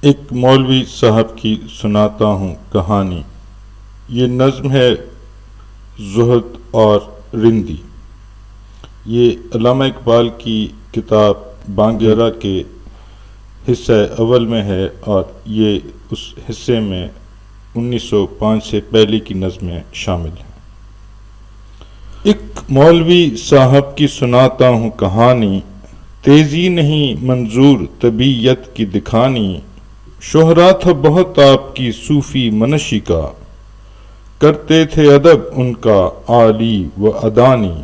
ایک مولوی صاحب کی سناتا ہوں کہانی۔ یہ نظم ہے زہد اور رندی۔ یہ علامہ اقبال کی کتاب بانگیرہ کے حصہ اول میں ہے اور یہ اس حصے میں 1905 سے پہلے کی نظمیں شامل ہیں۔ ایک مولوی صاحب کی سناتا ہوں کہانی، تیزی نہیں منظور طبیعت کی دکھانی۔ شہرا تھا بہت آپ کی صوفی منشی کا، کرتے تھے ادب ان کا عالی و ادانی۔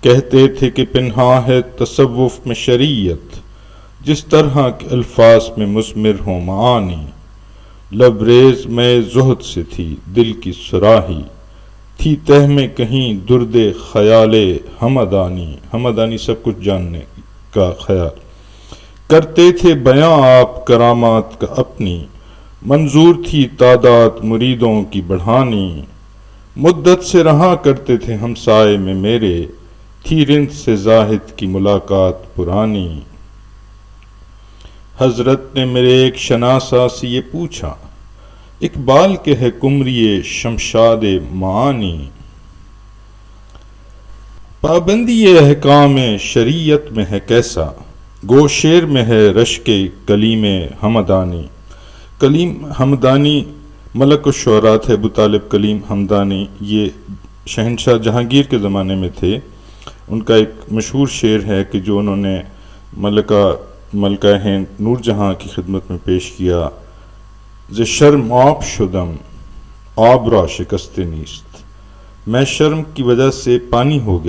کہتے تھے کہ پنہاں ہے تصوف میں شریعت، جس طرح کے الفاظ میں مثمر ہوں معانی۔ لبریز میں زہد سے تھی دل کی سراہی، تھی تہ میں کہیں درد خیال ہمدانی۔ ہمدانی سب کچھ جاننے کا خیال۔ کرتے تھے بیاں آپ کرامات کا اپنی، منظور تھی تعداد مریدوں کی بڑھانی۔ مدت سے رہا کرتے تھے ہمسائے میں میرے، تھی رند سے زاہد کی ملاقات پرانی۔ حضرت نے میرے ایک شناسا سے یہ پوچھا، اقبال کے ہے قمری شمشاد معانی۔ پابندی احکام شریعت میں ہے کیسا، گو شعر میں ہے رشک کلیم ہمدانی۔ کلیم ہمدانی ملک الشعراء تھے ابو طالب کلیم ہمدانی۔ یہ شہنشاہ جہانگیر کے زمانے میں تھے۔ ان کا ایک مشہور شعر ہے کہ جو انہوں نے ملکہ ہند نور جہاں کی خدمت میں پیش کیا، ز شرم آب شدم آب را شکست نیست۔ میں شرم کی وجہ سے پانی ہو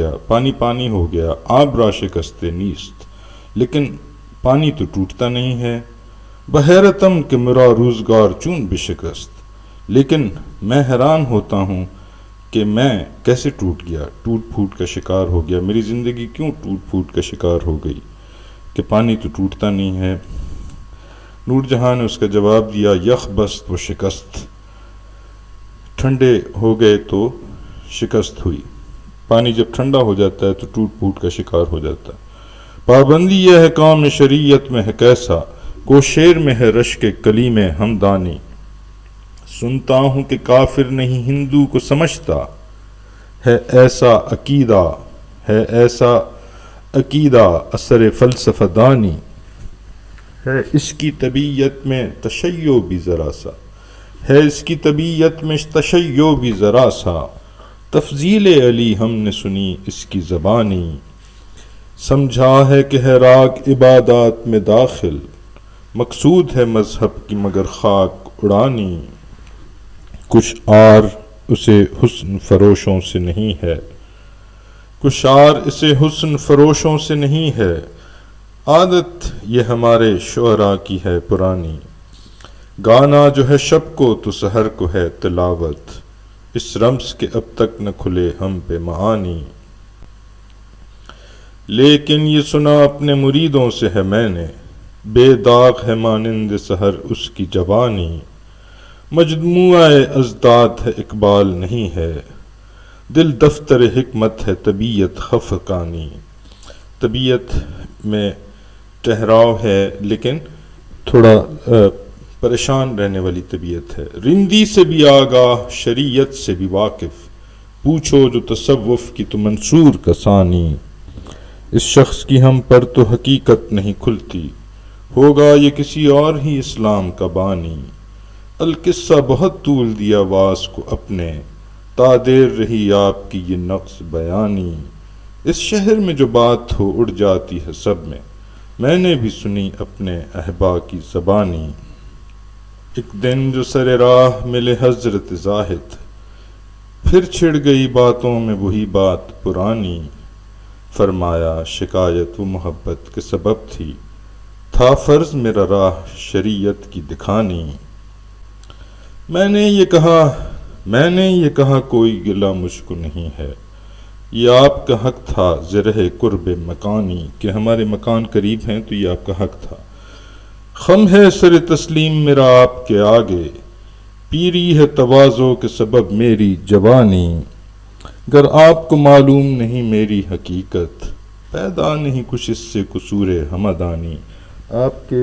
گیا، آب را شکست نیست، لیکن پانی تو ٹوٹتا نہیں ہے۔ بحیرتم کہ مرا روزگار چون بشکست، لیکن میں حیران ہوتا ہوں کہ میں کیسے ٹوٹ گیا، ٹوٹ پھوٹ کا شکار ہو گیا، میری زندگی کیوں ٹوٹ پھوٹ کا شکار ہو گئی کہ پانی تو ٹوٹتا نہیں ہے۔ نور جہاں نے اس کا جواب دیا، یخ بست و شکست، ٹھنڈے ہو گئے تو شکست ہوئی۔ پانی جب ٹھنڈا ہو جاتا ہے تو ٹوٹ پھوٹ کا شکار ہو جاتا ہے۔ پابندی یہ احکام شریعت میں ہے کیسا، کو شعر میں ہے رشک کلیم ہمدانی۔ سنتا ہوں کہ کافر نہیں ہندو کو سمجھتا، ہے ایسا عقیدہ اثر فلسفہ دانی۔ ہے اس کی طبیعت میں تشیع بھی ذرا سا، تفضیل علی ہم نے سنی اس کی زبانی۔ سمجھا ہے کہ ہے راگ عبادات میں داخل، مقصود ہے مذہب کی مگر خاک اڑانی۔ کچھ آر اسے حسن فروشوں سے نہیں ہے، عادت یہ ہمارے شعراء کی ہے پرانی۔ گانا جو ہے شب کو تو سحر کو ہے تلاوت، اس رمز کے اب تک نہ کھلے ہم پہ معانی۔ لیکن یہ سنا اپنے مریدوں سے ہے میں نے، بے داغ ہے مانند سحر اس کی جوانی۔ مجموعہ ازداد ہے اقبال نہیں ہے، دل دفتر حکمت ہے طبیعت خفقانی۔ طبیعت میں ٹھہراؤ ہے لیکن تھوڑا پریشان رہنے والی طبیعت ہے۔ رندی سے بھی آگاہ شریعت سے بھی واقف، پوچھو جو تصوف کی تو منصور کا ثانی۔ اس شخص کی ہم پر تو حقیقت نہیں کھلتی، ہوگا یہ کسی اور ہی اسلام کا بانی۔ القصہ بہت طول دیا واس کو اپنے، تا دیر رہی آپ کی یہ نقص بیانی۔ اس شہر میں جو بات ہو اڑ جاتی ہے سب میں نے بھی سنی اپنے احبا کی زبانی۔ ایک دن جو سر راہ ملے حضرت زاہد، پھر چھڑ گئی باتوں میں وہی بات پرانی۔ فرمایا شکایت و محبت کے سبب تھا فرض میرا راہ شریعت کی دکھانی۔ میں نے یہ کہا کوئی گلہ مجھ کو نہیں ہے، یہ آپ کا حق تھا زرہ قرب مکانی، کہ ہمارے مکان قریب ہیں تو یہ آپ کا حق تھا۔ خم ہے سر تسلیم میرا آپ کے آگے، پیری ہے تواضع کے سبب میری جوانی۔ گر آپ کو معلوم نہیں میری حقیقت، پیدا نہیں کچھ اس سے قصور ہمدانی۔ آپ کے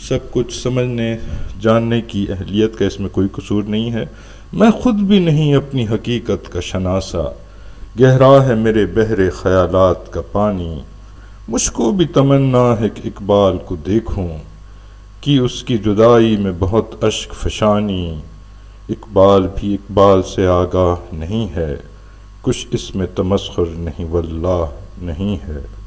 سب کچھ سمجھنے جاننے کی اہلیت کا اس میں کوئی قصور نہیں ہے۔ میں خود بھی نہیں اپنی حقیقت کا شناسا، گہرا ہے میرے بحر خیالات کا پانی۔ مجھ کو بھی تمنا ہے کہ اقبال کو دیکھوں، کہ اس کی جدائی میں بہت اشک فشانی۔ اقبال بھی اقبال سے آگاہ نہیں ہے، کچھ اس میں تمسخر نہیں واللہ نہیں ہے۔